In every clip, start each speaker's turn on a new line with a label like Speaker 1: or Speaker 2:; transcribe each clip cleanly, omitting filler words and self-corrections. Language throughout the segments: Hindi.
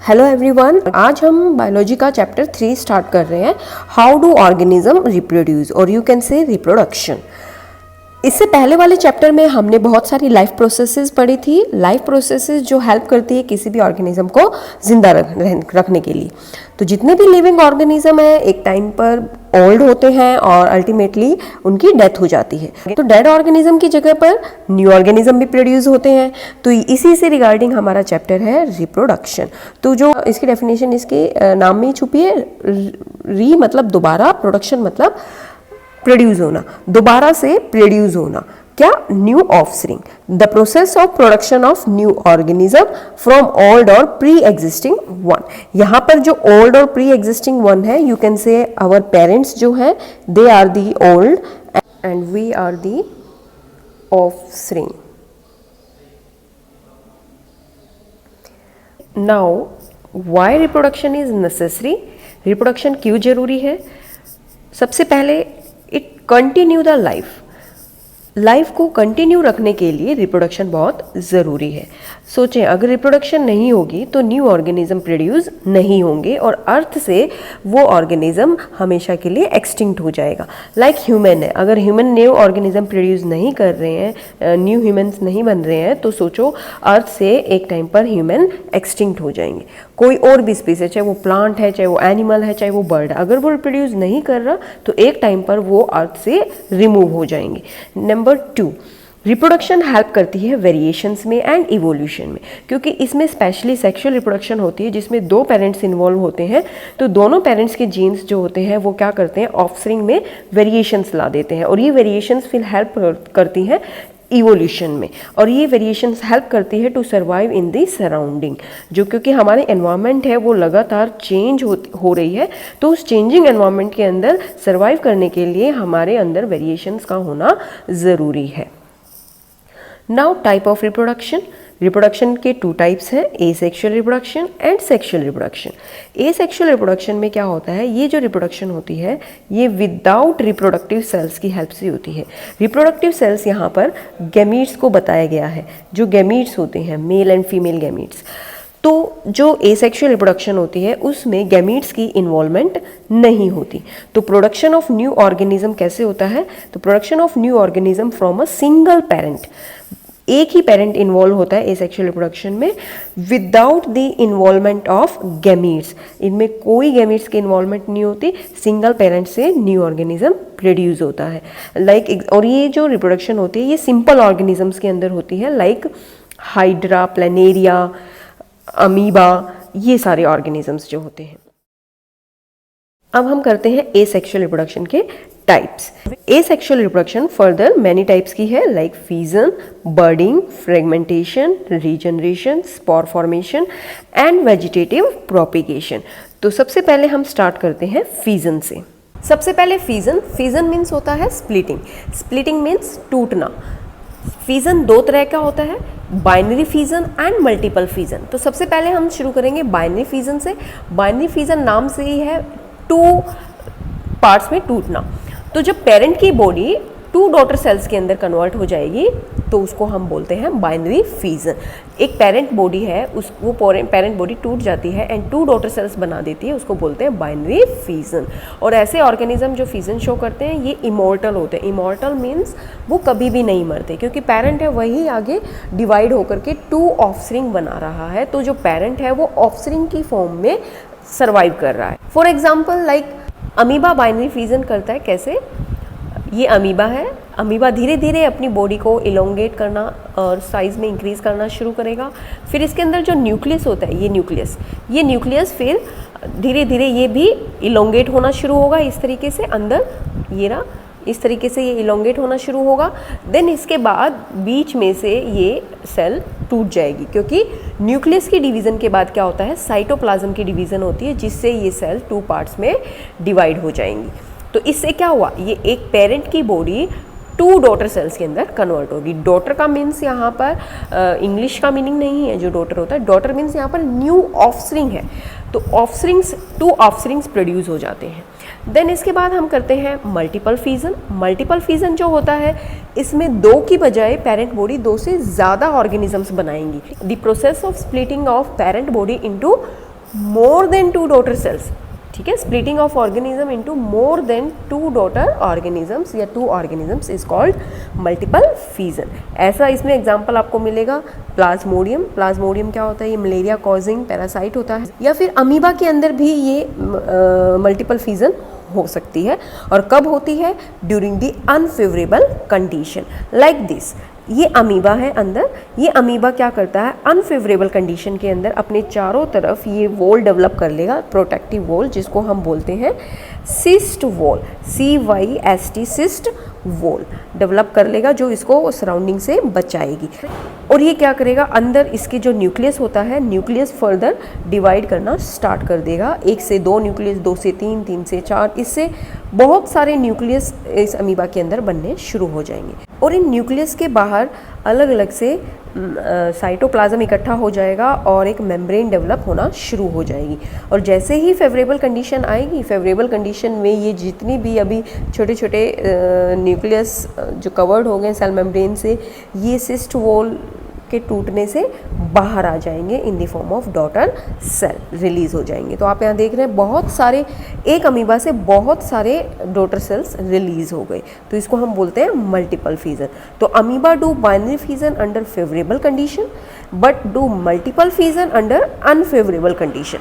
Speaker 1: हेलो एवरीवन, आज हम बायोलॉजी का चैप्टर 3 स्टार्ट कर रहे हैं। हाउ डू ऑर्गेनिज्म रिप्रोड्यूस और यू कैन से रिप्रोडक्शन। इससे पहले वाले चैप्टर में हमने बहुत सारी लाइफ प्रोसेसेस पढ़ी थी। लाइफ प्रोसेसेस जो हेल्प करती है किसी भी ऑर्गेनिज्म को जिंदा रखने के लिए। तो जितने भी लिविंग ऑर्गेनिज्म है एक टाइम पर ओल्ड होते हैं और अल्टीमेटली उनकी डेथ हो जाती है। तो डेड ऑर्गेनिज्म की जगह पर न्यू ऑर्गेनिज्म भी प्रोड्यूस होते हैं। तो इसी से रिगार्डिंग हमारा चैप्टर है रिप्रोडक्शन। तो जो इसकी डेफिनेशन इसके नाम में ही छुपी है, री मतलब दोबारा, प्रोडक्शन मतलब प्रोड्यूस होना, दोबारा से प्रोड्यूस होना। क्या? New offspring, the process of production of new organism from old और प्री एग्जिस्टिंग वन। यहाँ पर जो ओल्ड और प्री एग्जिस्टिंग वन है, you can say our parents जो है they are the old and we are the offspring. Now why reproduction is necessary? Reproduction क्यों जरूरी है? सबसे पहले इट कंटिन्यू द लाइफ को कंटिन्यू रखने के लिए रिप्रोडक्शन बहुत ज़रूरी है। सोचें, अगर रिप्रोडक्शन नहीं होगी तो न्यू ऑर्गेनिज्म प्रोड्यूस नहीं होंगे और अर्थ से वो ऑर्गेनिज्म हमेशा के लिए एक्सटिंक्ट हो जाएगा। लाइक ह्यूमन है, अगर ह्यूमन न्यू ऑर्गेनिज्म प्रोड्यूस नहीं कर रहे हैं, न्यू ह्यूमन्स नहीं बन रहे हैं, तो सोचो अर्थ से एक टाइम पर ह्यूमन एक्सटिंक्ट हो जाएंगे। कोई और भी स्पीसीज, चाहे वो प्लांट है, चाहे वो एनिमल है, चाहे वो बर्ड है, अगर वो रिप्रोड्यूस नहीं कर रहा तो एक टाइम पर वो अर्थ से रिमूव हो जाएंगे। नंबर 2, रिप्रोडक्शन हेल्प करती है वेरिएशंस में एंड इवोल्यूशन में, क्योंकि इसमें स्पेशली सेक्सुअल रिप्रोडक्शन होती है जिसमें 2 पेरेंट्स इन्वॉल्व होते हैं। तो दोनों पेरेंट्स के जीन्स जो होते हैं वो क्या करते हैं, ऑफस्प्रिंग में वेरिएशंस ला देते हैं और ये वेरिएशंस फिर हेल्प करती हैं इवोल्यूशन में, और ये वेरिएशंस हेल्प करती है to survive in the surrounding. जो क्योंकि हमारे एनवायरनमेंट है वो लगातार चेंज हो रही है, तो उस चेंजिंग एनवायरनमेंट के अंदर सर्वाइव करने के लिए हमारे अंदर वेरिएशंस का होना ज़रूरी है। Now type of reproduction. Reproduction के 2 टाइप्स हैं, asexual reproduction and sexual reproduction. Asexual reproduction में क्या होता है, ये जो रिप्रोडक्शन होती है ये विदाउट रिप्रोडक्टिव सेल्स की हेल्प से होती है। रिप्रोडक्टिव सेल्स यहाँ पर गैमीट्स को बताया गया है, जो गैमीट्स होते हैं मेल एंड फीमेल गैमीट्स। तो जो एसेक्सुअल रिप्रोडक्शन होती है उसमें गैमीट्स की इन्वॉल्वमेंट नहीं होती। तो प्रोडक्शन ऑफ न्यू ऑर्गेनिज्म कैसे होता है? तो production of new organism from a single parent, एक ही पेरेंट इन्वॉल्व होता है एसेक्सुअल रिप्रोडक्शन में, without the involvement of gametes. इनमें कोई गैमीट्स की इन्वॉल्वमेंट नहीं होती, सिंगल पेरेंट से न्यू ऑर्गेनिज्म प्रोड्यूस होता है। और ये जो रिप्रोडक्शन होती है ये सिंपल ऑर्गेनिजम्स के अंदर होती है, लाइक हाइड्रा, प्लेनेरिया, अमीबा, ये सारे ऑर्गेनिजम्स जो होते हैं। अब हम करते हैं एसेक्सुअल रिप्रोडक्शन के types. Asexual reproduction further many types की है, like fission, budding, fragmentation, regeneration, spore formation and vegetative propagation. तो सबसे पहले हम स्टार्ट करते हैं फीजन से। सबसे पहले फीजन मीन्स होता है स्प्लिटिंग मीन्स टूटना। फीजन 2 तरह का होता है, binary fission and multiple fission. तो सबसे पहले हम शुरू करेंगे बाइनरी फीजन से। बाइनरी फीजन नाम से ही है 2 पार्ट्स में टूटना। तो जब पेरेंट की बॉडी 2 डॉटर सेल्स के अंदर कन्वर्ट हो जाएगी तो उसको हम बोलते हैं बाइनरी फीजन। एक पेरेंट बॉडी है, वो पेरेंट बॉडी टूट जाती है एंड 2 डॉटर सेल्स बना देती है, उसको बोलते हैं बाइनरी फीजन। और ऐसे ऑर्गेनिज्म जो फीजन शो करते हैं ये इमॉर्टल होते हैं। इमॉर्टल मीन्स वो कभी भी नहीं मरते, क्योंकि पेरेंट है वही आगे डिवाइड होकर के 2 ऑफस्प्रिंग बना रहा है। तो जो पेरेंट है वो ऑफस्प्रिंग की फॉर्म में सर्वाइव कर रहा है। For example like amoeba binary fission करता है। कैसे? ये अमीबा है, अमीबा धीरे धीरे अपनी बॉडी को इलोंगेट करना और साइज में इंक्रीज करना शुरू करेगा। फिर इसके अंदर जो न्यूक्लियस होता है, ये न्यूक्लियस फिर धीरे धीरे ये भी इलोंगेट होना शुरू होगा। इस तरीके से अंदर ये रहा, इस तरीके से ये इलोंगेट होना शुरू होगा। देन इसके बाद बीच में से ये सेल टूट जाएगी, क्योंकि न्यूक्लियस की डिवीज़न के बाद क्या होता है, साइटोप्लाज्म की डिवीज़न होती है, जिससे ये सेल 2 पार्ट्स में डिवाइड हो जाएंगी। तो इससे क्या हुआ, ये एक पेरेंट की बॉडी 2 डॉटर सेल्स के अंदर कन्वर्ट होगी। डॉटर का मीन्स यहाँ पर इंग्लिश का मीनिंग नहीं है जो डॉटर होता है, डॉटर मीन्स यहाँ पर न्यू ऑफस्प्रिंग है। तो 2 ऑफस्प्रिंग्स प्रोड्यूस हो जाते हैं। देन इसके बाद हम करते हैं मल्टीपल फीजन। मल्टीपल फीजन जो होता है इसमें 2 की बजाय पेरेंट बॉडी 2 से ज़्यादा ऑर्गेनिजम्स बनाएंगी। The process of splitting of parent body into more than 2 daughter cells, ठीक है, splitting of organism into more than 2 daughter organisms या 2 organisms is called multiple fission. ऐसा इसमें एग्जांपल आपको मिलेगा प्लाज्मोडियम। प्लाज्मोडियम क्या होता है? ये मलेरिया कॉजिंग पैरासाइट होता है। या फिर अमीबा के अंदर भी ये मल्टीपल फीजन हो सकती है। और कब होती है? During the unfavourable condition like this. ये अमीबा है अंदर। ये अमीबा क्या करता है? अनफेवरेबल कंडीशन के अंदर अपने चारों तरफ ये वॉल डेवलप कर लेगा, प्रोटेक्टिव वॉल, जिसको हम बोलते हैं cyst wall, CYST, cyst wall develop कर लेगा, जो इसको सराउंडिंग से बचाएगी। और ये क्या करेगा? अंदर इसके जो न्यूक्लियस होता है, न्यूक्लियस फर्दर डिवाइड करना स्टार्ट कर देगा। 1 से 2 न्यूक्लियस, 2 से 3, 3 से 4, इससे बहुत सारे न्यूक्लियस इस अमीबा के अंदर बनने शुरू हो जाएंगे। और इन न्यूक्लियस के बाहर अलग अलग से साइटोप्लाज्म इकट्ठा हो जाएगा और एक मेम्ब्रेन डेवलप होना शुरू हो जाएगी। और जैसे ही फेवरेबल कंडीशन आएगी, फेवरेबल कंडीशन में ये जितनी भी अभी छोटे छोटे न्यूक्लियस जो कवर्ड हो गए सेल मेम्ब्रेन से, ये सिस्ट वॉल के टूटने से बाहर आ जाएंगे in the form of daughter cell, release हो जाएंगे। तो आप यहाँ देख रहे हैं बहुत सारे, एक अमीबा से बहुत सारे डॉटर सेल्स रिलीज हो गए, तो इसको हम बोलते हैं मल्टीपल फीजन। तो amoeba do binary fission under favourable condition but do multiple fission under unfavourable condition.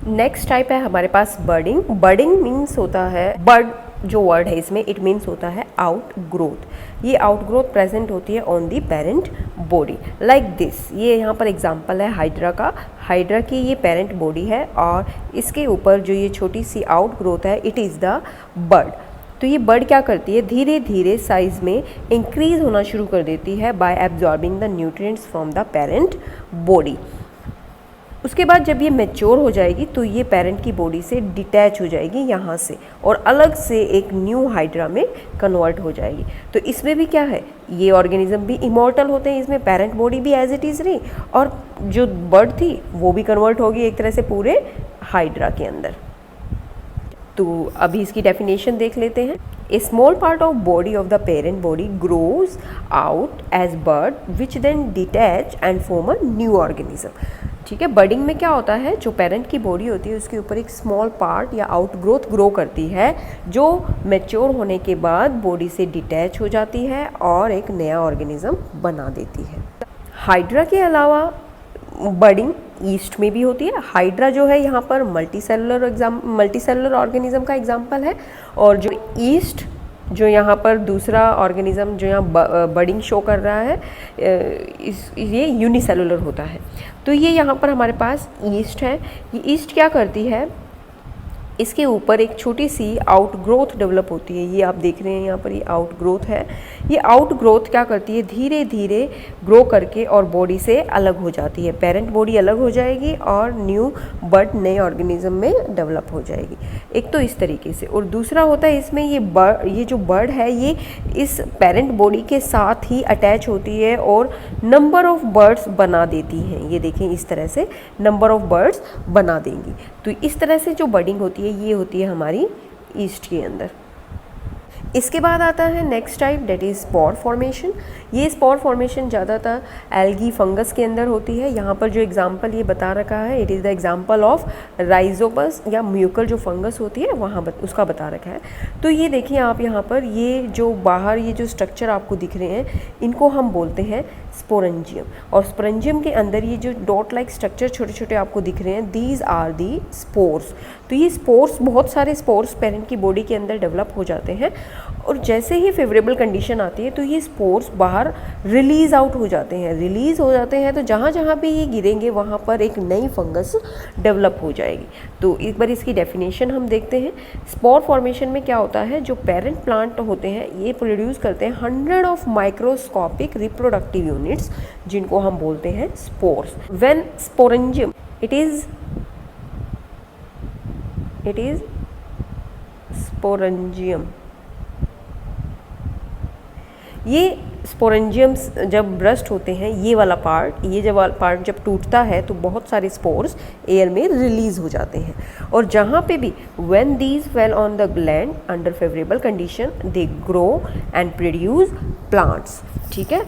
Speaker 1: Next type है हमारे पास बर्डिंग। बर्डिंग मीन्स होता है, बर्ड जो वर्ड है इसमें, इट मीन्स होता है आउट ग्रोथ। ये आउट ग्रोथ प्रेजेंट होती है on the parent body like this. ये यहाँ पर एग्जांपल है हाइड्रा का। हाइड्रा की ये पेरेंट बॉडी है और इसके ऊपर जो ये छोटी सी आउट ग्रोथ है, इट इज़ द बर्ड। तो ये बर्ड क्या करती है? धीरे धीरे साइज में इंक्रीज होना शुरू कर देती है bye absorbing the nutrients from the parent body. उसके बाद जब ये मैच्योर हो जाएगी तो ये पेरेंट की बॉडी से डिटैच हो जाएगी यहाँ से और अलग से एक न्यू हाइड्रा में कन्वर्ट हो जाएगी। तो इसमें भी क्या है? ये ऑर्गेनिज्म भी इमॉर्टल होते हैं, इसमें पेरेंट बॉडी भी एज इट इज़ रही और जो बर्ड थी वो भी कन्वर्ट होगी एक तरह से पूरे हाइड्रा के अंदर। तो अभी इसकी डेफिनेशन देख लेते हैं। A small part of body of the parent body grows out as bud which then detach and form a new organism। ठीक है, बर्डिंग में क्या होता है? जो पेरेंट की बॉडी होती है उसके ऊपर एक स्मॉल पार्ट या आउट ग्रोथ ग्रो करती है, जो मैच्योर होने के बाद बॉडी से डिटैच हो जाती है और एक नया ऑर्गेनिज्म बना देती है। हाइड्रा के अलावा बर्डिंग ईस्ट में भी होती है। हाइड्रा जो है यहाँ पर मल्टीसेलुलर ऑर्गेनिज्म का एग्जाम्पल है और जो ईस्ट जो यहाँ पर दूसरा ऑर्गेनिज्म जो यहाँ बर्डिंग शो कर रहा है, ये यूनिसेलुलर होता है। तो ये यहाँ पर हमारे पास ईस्ट है। ये ईस्ट क्या करती है? इसके ऊपर एक छोटी सी आउट ग्रोथ डेवलप होती है। ये आप देख रहे हैं यहाँ पर, ये आउट ग्रोथ है। ये आउट ग्रोथ क्या करती है? धीरे धीरे ग्रो करके और बॉडी से अलग हो जाती है। पेरेंट बॉडी अलग हो जाएगी और न्यू बर्ड नए ऑर्गेनिज्म में डेवलप हो जाएगी। एक तो इस तरीके से, और दूसरा होता है इसमें ये जो बर्ड है ये इस पेरेंट बॉडी के साथ ही अटैच होती है और नंबर ऑफ बर्ड्स बना देती हैं। ये देखें, इस तरह से नंबर ऑफ बर्ड्स बना देंगी। तो इस तरह से जो बर्डिंग होती है ये होती है हमारी ईस्ट के अंदर। इसके बाद आता है next type, that is spar formation. ये स्पॉर फॉर्मेशन ज़्यादातर एल्गी फंगस के अंदर होती है। यहाँ पर जो एग्जांपल ये बता रखा है, it is the example of Rhizopus या म्यूकर जो फंगस होती है वहाँ उसका बता रखा है। तो ये देखिए आप यहाँ पर, ये जो बाहर ये जो स्ट्रक्चर आपको दिख रहे हैं इनको हम बोलते हैं स्पोरेंजियम। और स्पोरेंजियम के अंदर ये जो डॉट लाइक स्ट्रक्चर छोटे छोटे आपको दिख रहे हैं, दीज आर दी स्पोर्स। तो ये स्पोर्स, बहुत सारे स्पोर्स पेरेंट की बॉडी के अंदर डेवलप हो जाते हैं और जैसे ही फेवरेबल कंडीशन आती है तो ये स्पोर्स बाहर रिलीज़ आउट हो जाते हैं। रिलीज़ हो जाते हैं तो जहाँ जहाँ पे ये गिरेंगे वहाँ पर एक नई फंगस डेवलप हो जाएगी। तो एक बार इसकी डेफिनेशन हम देखते हैं। स्पोर फॉर्मेशन में क्या होता है? जो पेरेंट प्लांट होते हैं ये प्रोड्यूस करते हैं 100 ऑफ माइक्रोस्कोपिक रिप्रोडक्टिव यूनिट्स, जिनको हम बोलते हैं spores. When sporangium it is sporangium, ये स्पोरेंजियम्स जब ब्रस्ट होते हैं, ये वाला पार्ट, ये जब पार्ट जब टूटता है तो बहुत सारे स्पोर्स एयर में रिलीज हो जाते हैं। और जहाँ पे भी when these fell on the gland under favourable condition they grow and produce plants. ठीक है,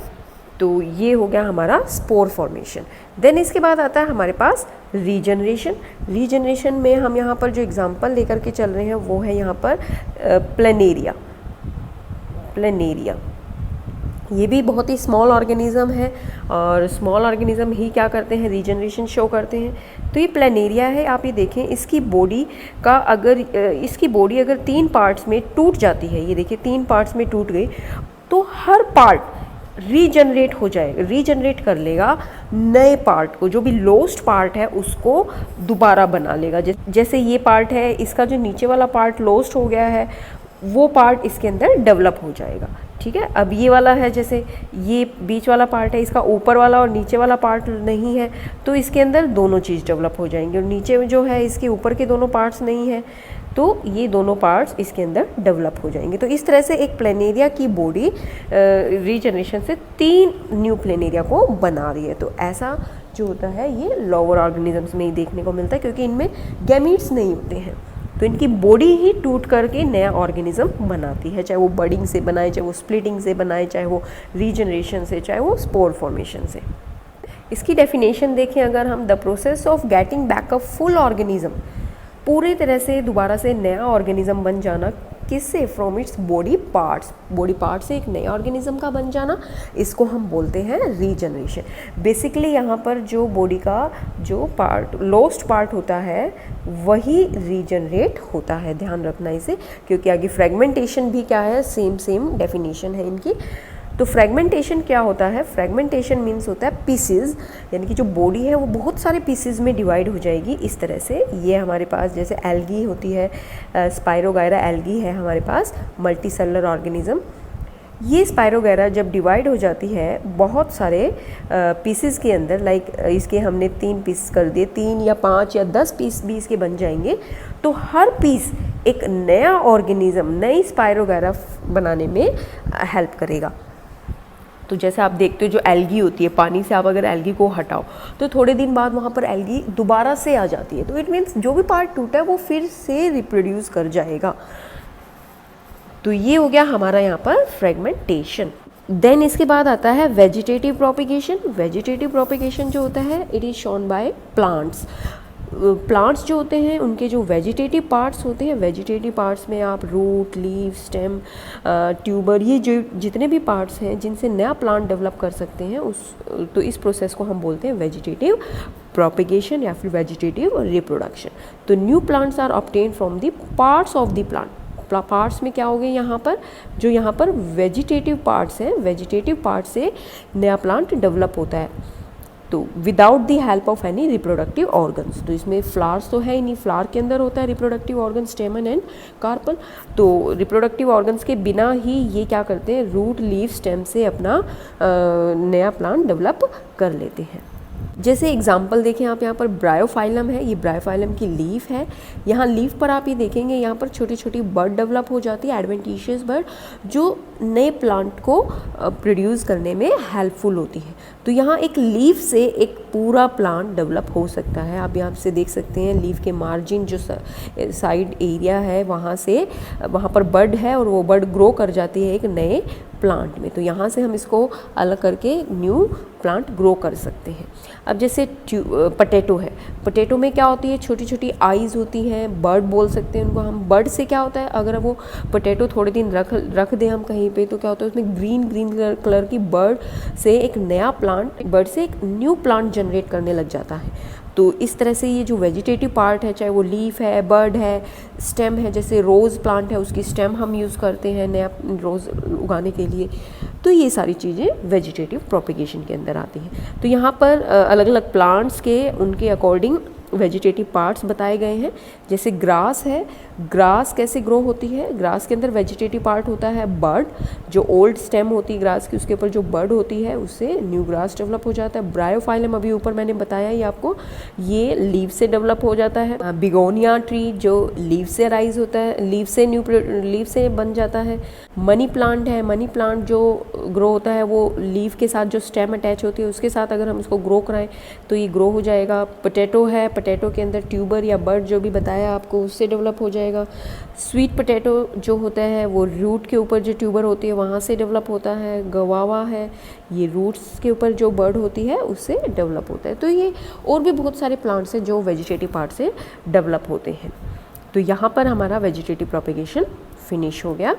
Speaker 1: तो ये हो गया हमारा स्पोर फॉर्मेशन। देन इसके बाद आता है हमारे पास रीजनरेशन। रीजनरेशन में हम यहाँ पर जो एग्जांपल लेकर के चल रहे हैं वो है यहाँ पर प्लेनेरिया। प्लेनेरिया ये भी बहुत ही स्मॉल ऑर्गेनिज्म है, और स्मॉल ऑर्गेनिज्म ही क्या करते हैं, रीजनरेशन शो करते हैं। तो ये प्लेनेरिया है, आप ये देखें इसकी बॉडी का इसकी बॉडी अगर 3 पार्ट्स में टूट जाती है, ये देखिए 3 पार्ट्स में टूट गई, तो हर पार्ट रीजनरेट हो जाएगा, रीजनरेट कर लेगा नए पार्ट को, जो भी लॉस्ट पार्ट है उसको दोबारा बना लेगा। जैसे ये पार्ट है, इसका जो नीचे वाला पार्ट लॉस्ट हो गया है वो पार्ट इसके अंदर डेवलप हो जाएगा। ठीक है, अब ये वाला है, जैसे ये बीच वाला पार्ट है, इसका ऊपर वाला और नीचे वाला पार्ट नहीं है, तो इसके अंदर दोनों चीज़ डेवलप हो जाएंगे, और नीचे में जो है इसके ऊपर के दोनों पार्ट्स नहीं है, तो ये दोनों पार्ट्स इसके अंदर डेवलप हो जाएंगे। तो इस तरह से एक प्लेनेरिया की बॉडी रीजनरेशन से 3 न्यू प्लेनेरिया को बना रही है। तो ऐसा जो होता है ये लोअर ऑर्गेनिजम्स में ही देखने को मिलता है, क्योंकि इनमें गैमीट्स नहीं होते हैं, तो इनकी बॉडी ही टूट करके नया ऑर्गेनिज्म बनाती है, चाहे वो बडिंग से बनाए, चाहे वो स्प्लिटिंग से बनाए, चाहे वो रीजनरेशन से, चाहे वो स्पोर फॉर्मेशन से। इसकी डेफिनेशन देखें अगर हम, the process of getting back a full organism, पूरी तरह से दोबारा से नया ऑर्गेनिज्म बन जाना, किससे, from its body parts, body part से एक नया ऑर्गेनिज्म का बन जाना, इसको हम बोलते हैं रीजनरेशन। बेसिकली यहाँ पर जो बॉडी का जो पार्ट लॉस्ट पार्ट होता है वही रीजनरेट होता है, ध्यान रखना इसे, क्योंकि आगे फ्रेगमेंटेशन भी क्या है, सेम डेफिनेशन है इनकी। तो फ्रेगमेंटेशन क्या होता है, फ्रेगमेंटेशन मीन्स होता है पीसेस, यानी कि जो बॉडी है वो बहुत सारे पीसेस में डिवाइड हो जाएगी इस तरह से। ये हमारे पास जैसे एल्गी होती है, स्पाइरोगायरा एल्गी है हमारे पास, मल्टी सेलुलर ऑर्गेनिज्म। ये स्पाइरोगायरा जब डिवाइड हो जाती है बहुत सारे पीसेस के अंदर, लाइक इसके हमने 3 पीस कर दिए, 3 या 5 या 10 पीस भी इसके बन जाएंगे, तो हर पीस एक नया ऑर्गेनिज्म, नई स्पाइरोगायरा बनाने में हेल्प करेगा। तो जैसे आप देखते हो जो एल्गी होती है, पानी से आप अगर एल्गी को हटाओ तो थोड़े दिन बाद वहाँ पर एल्गी दोबारा से आ जाती है, तो इट मीन्स जो भी पार्ट टूटा है वो फिर से रिप्रोड्यूस कर जाएगा। तो ये हो गया हमारा यहाँ पर फ्रेगमेंटेशन। देन इसके बाद आता है वेजिटेटिव प्रोपिगेशन। वेजिटेटिव प्रोपिगेशन जो होता है it is shown by plants. Plants जो होते हैं उनके जो वेजिटेटिव पार्ट्स होते हैं, वेजिटेटिव पार्ट्स में आप रूट, लीव, स्टेम, ट्यूबर, ये जो जितने भी पार्ट्स हैं जिनसे नया प्लांट डेवलप कर सकते हैं तो इस प्रोसेस को हम बोलते हैं वेजिटेटिव प्रोपिगेशन या फिर वेजिटेटिव रिप्रोडक्शन। तो new plants are obtained from the parts of the plant. Parts में क्या हो गए यहाँ पर, जो यहाँ पर वेजिटेटिव पार्ट्स हैं, वेजिटेटिव पार्ट से नया प्लांट डेवलप होता है, तो without the help of any reproductive organs. तो इसमें फ्लावर्स तो है ही नहीं, फ्लावर के अंदर होता है reproductive organ, stamen and carpel. तो रिप्रोडक्टिव ऑर्गन्स के बिना ही ये क्या करते हैं, रूट, लीफ, स्टेम से अपना नया प्लांट डेवलप कर लेते हैं। जैसे एग्जाम्पल देखें आप, यहाँ पर ब्रायोफाइलम है, ये ब्रायोफाइलम की लीफ है। यहाँ लीफ पर आप ये देखेंगे यहाँ पर छोटी छोटी बर्ड डेवलप हो जाती है, एडवेंटिशियस बर्ड, जो नए प्लांट को प्रोड्यूस करने में हेल्पफुल होती है। तो यहाँ एक लीफ से एक पूरा प्लांट डेवलप हो सकता है। आप यहाँ से देख सकते हैं लीफ के मार्जिन जो साइड एरिया है वहाँ पर बर्ड है, और वो बर्ड ग्रो कर जाती है एक नए प्लांट में। तो यहाँ से हम इसको अलग करके न्यू प्लांट ग्रो कर सकते हैं। अब जैसे पटेटो है, पटेटो में क्या होती है, छोटी छोटी आइज़ होती हैं, बर्ड बोल सकते हैं उनको हम। बर्ड से क्या होता है, अगर वो पटेटो थोड़े दिन रख दें हम कहीं पे, तो क्या होता है उसमें ग्रीन कलर की बर्ड से एक नया प्लांट, बर्ड से एक न्यू प्लांट जनरेट करने लग जाता है। तो इस तरह से ये जो वेजिटेटिव पार्ट है, चाहे वो लीफ है, बर्ड है, स्टेम है, जैसे रोज़ प्लांट है उसकी स्टेम हम यूज़ करते हैं नया रोज़ उगाने के लिए, तो ये सारी चीज़ें वेजिटेटिव प्रोपिगेशन के अंदर आती हैं। तो यहाँ पर अलग अलग प्लांट्स के उनके अकॉर्डिंग वेजिटेटिव पार्ट्स बताए गए हैं। जैसे ग्रास है, ग्रास कैसे ग्रो होती है, ग्रास के अंदर वेजिटेटिव पार्ट होता है बर्ड, जो ओल्ड स्टेम होती है ग्रास की, उसके ऊपर जो बर्ड होती है उससे न्यू ग्रास डेवलप हो जाता है। ब्रायोफाइलम अभी ऊपर मैंने बताया ही आपको, ये लीव से डेवलप हो जाता है। बिगोनिया ट्री जो लीव से राइज होता है, लीव से बन जाता है। मनी प्लांट है, मनी प्लांट जो ग्रो होता है वो लीव के साथ जो स्टेम अटैच होती है उसके साथ अगर हम इसको ग्रो कराएं तो ये ग्रो हो जाएगा। पोटैटो है, पोटैटो के अंदर ट्यूबर या बर्ड जो भी बताया आपको उससे डेवलप हो जाएगा। स्वीट पोटैटो जो होता है वो रूट के ऊपर जो ट्यूबर होती है वहाँ से डेवलप होता है। गवावा है, ये रूट्स के ऊपर जो बर्ड होती है उससे डेवलप होता है। तो ये और भी बहुत सारे प्लांट्स हैं जो वेजिटेटिव पार्ट से डेवलप होते हैं। तो यहाँ पर हमारा वेजिटेटिव प्रोपेगेशन फिनिश हो गया।